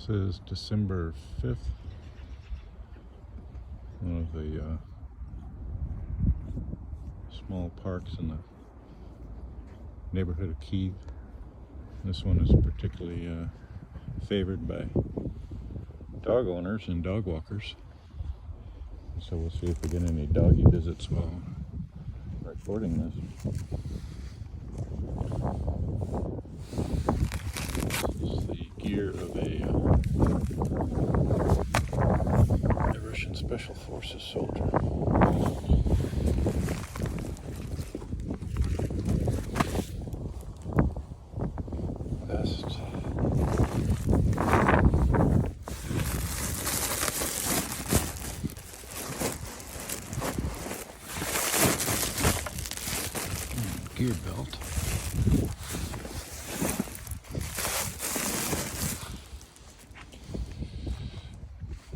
This is December 5th, one of the small parks in the neighborhood of Kiev. This one is particularly favored by dog owners and dog walkers. So we'll see if we get any doggy visits while recording this. This is the gear of a Russian Special Forces soldier. Vest. Gear belt.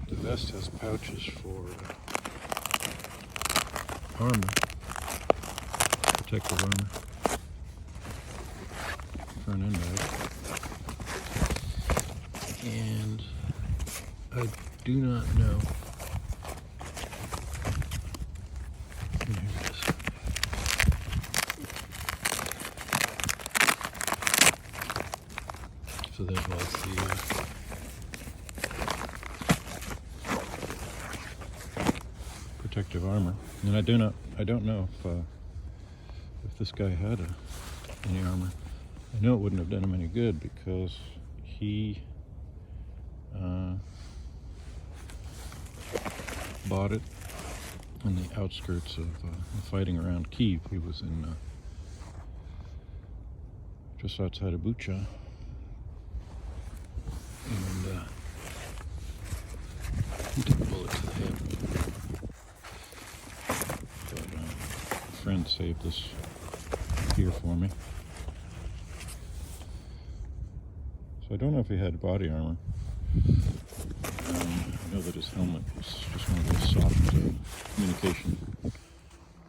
The vest has pouches for armor, protective armor, front and back. And I do not know. Here it is. So that was the protective armor, and I don't know if this guy had any armor. I know it wouldn't have done him any good because he bought it on the outskirts of fighting around Kiev. He was in just outside of Bucha. And he took a bullet to the head. But a friend saved this gear for me. So I don't know if he had body armor. I know that his helmet was just one of those soft communication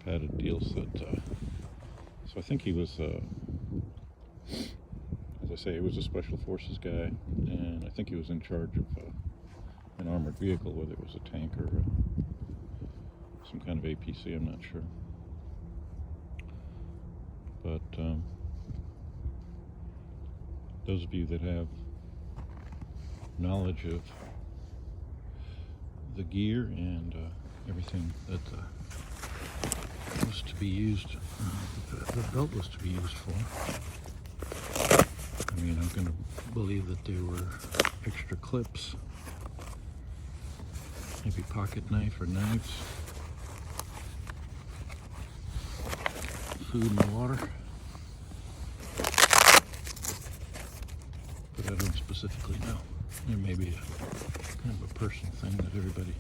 padded deals that. So I think he was. As I say, he was a Special Forces guy, and I think he was in charge of an armored vehicle, whether it was a tank or some kind of APC, I'm not sure. But those of you that have knowledge of the gear and everything that was to be used, the belt was to be used for. I mean, I'm going to believe that there were extra clips, maybe pocket knife or knives, food and water, but I don't specifically know. There may be kind of a personal thing that everybody,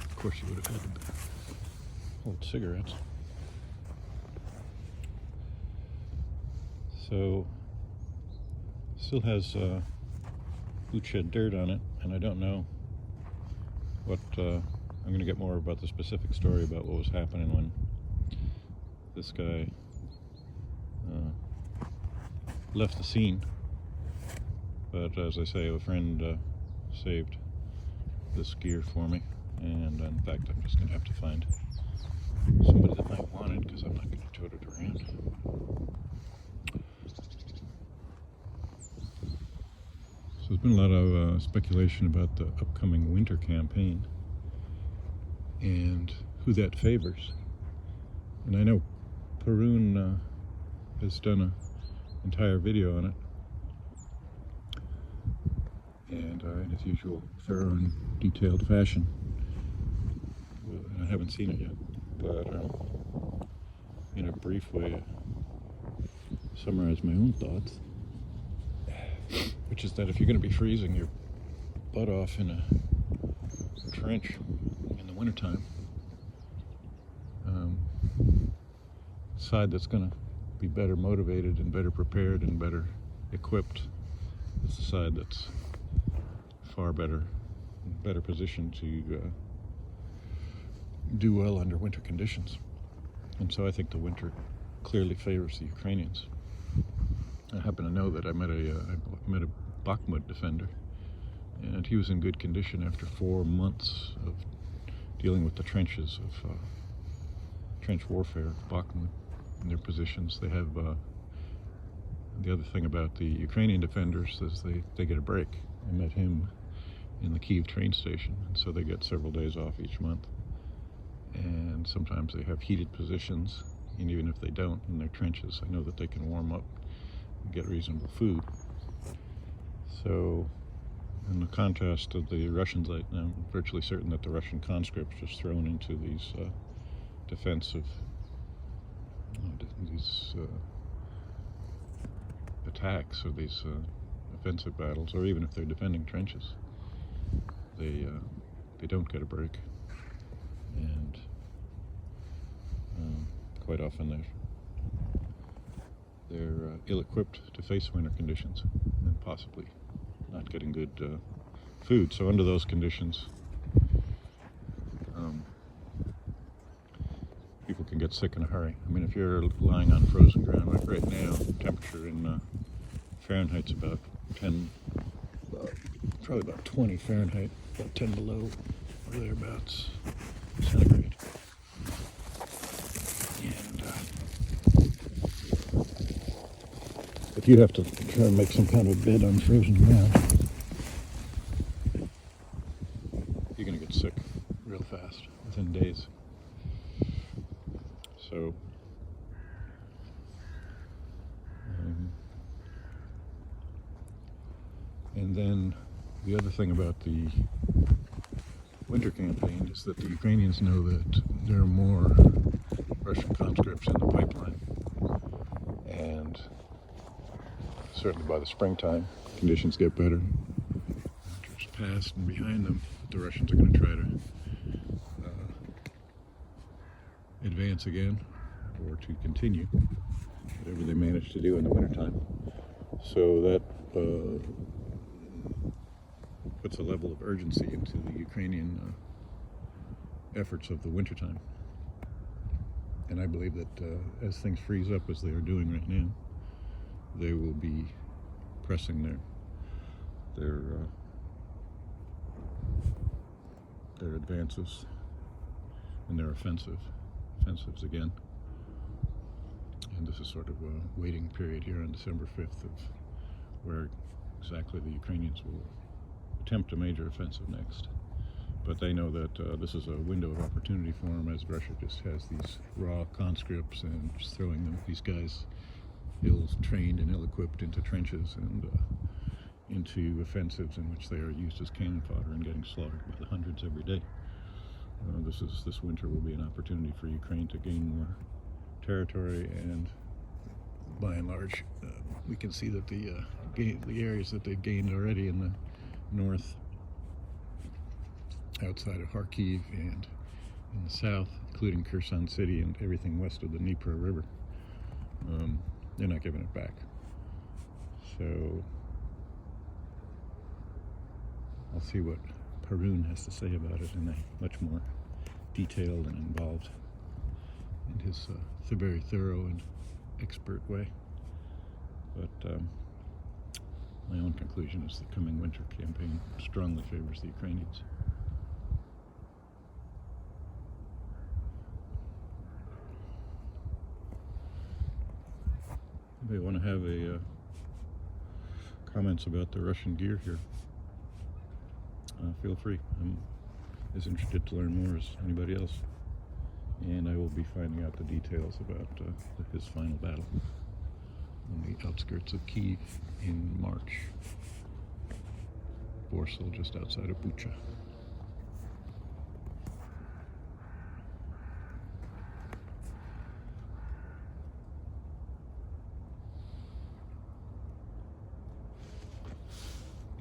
of course you would have had to hold cigarettes. So, still has Bucha dirt on it, and I don't know what, I'm going to get more about the specific story about what was happening when this guy left the scene. But as I say, a friend saved this gear for me, and in fact I'm just going to have to find somebody that might want it, because I'm not going to tote it around. So there's been a lot of speculation about the upcoming winter campaign and who that favors. And I know Perun has done an entire video on it, and in his usual thorough and detailed fashion. I haven't seen it yet, but in a brief way, summarize my own thoughts. Which is that if you're going to be freezing your butt off in a trench in the wintertime, the side that's going to be better motivated and better prepared and better equipped is the side that's far better positioned to do well under winter conditions. And so I think the winter clearly favors the Ukrainians. I happen to know that I met a Bakhmut defender, and he was in good condition after 4 months of dealing with the trenches of trench warfare of Bakhmut and their positions. They have the other thing about the Ukrainian defenders is they get a break. I met him in the Kiev train station, and so they get several days off each month. And sometimes they have heated positions, and even if they don't in their trenches, I know that they can warm up and get reasonable food. So, in the contrast of the Russians, I'm virtually certain that the Russian conscripts just thrown into these defensive, these attacks or these offensive battles, or even if they're defending trenches, they don't get a break, and quite often they're ill-equipped to face winter conditions and possibly not getting good food. So under those conditions, people can get sick in a hurry. I mean, if you're lying on frozen ground, like right now, temperature in Fahrenheit's about 10, probably about 20 Fahrenheit, about 10 below or thereabouts centigrade. And if you have to try and make some kind of bed on frozen ground, you're going to get sick real fast within days. So and then the other thing about the winter campaign is that the Ukrainians know that there are more Russian conscripts in the pipeline, and certainly by the springtime conditions get better. Winter's past and behind them, the Russians are going to try to advance again, or to continue whatever they manage to do in the wintertime. So that puts a level of urgency into the Ukrainian efforts of the wintertime. And I believe that as things freeze up, as they are doing right now, they will be pressing their advances and their offensives again. And this is sort of a waiting period here on December 5th of where exactly the Ukrainians will attempt a major offensive next. But they know that this is a window of opportunity for them, as Russia just has these raw conscripts and just throwing these guys ill-trained and ill-equipped into trenches and into offensives in which they are used as cannon fodder and getting slaughtered by the hundreds every day. This winter will be an opportunity for Ukraine to gain more territory, and by and large, we can see that the areas that they've gained already in the north, outside of Kharkiv, and in the south, including Kherson City and everything west of the Dnieper River, they're not giving it back. So I'll see what Perun has to say about it in a much more detailed and involved, in his very thorough and expert way. But my own conclusion is the coming winter campaign strongly favors the Ukrainians. If you want to have comments about the Russian gear here, feel free. I'm as interested to learn more as anybody else, and I will be finding out the details about his final battle on the outskirts of Kiev in March. Borsal, just outside of Bucha.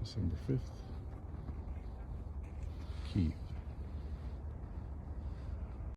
December 5th, Kiev.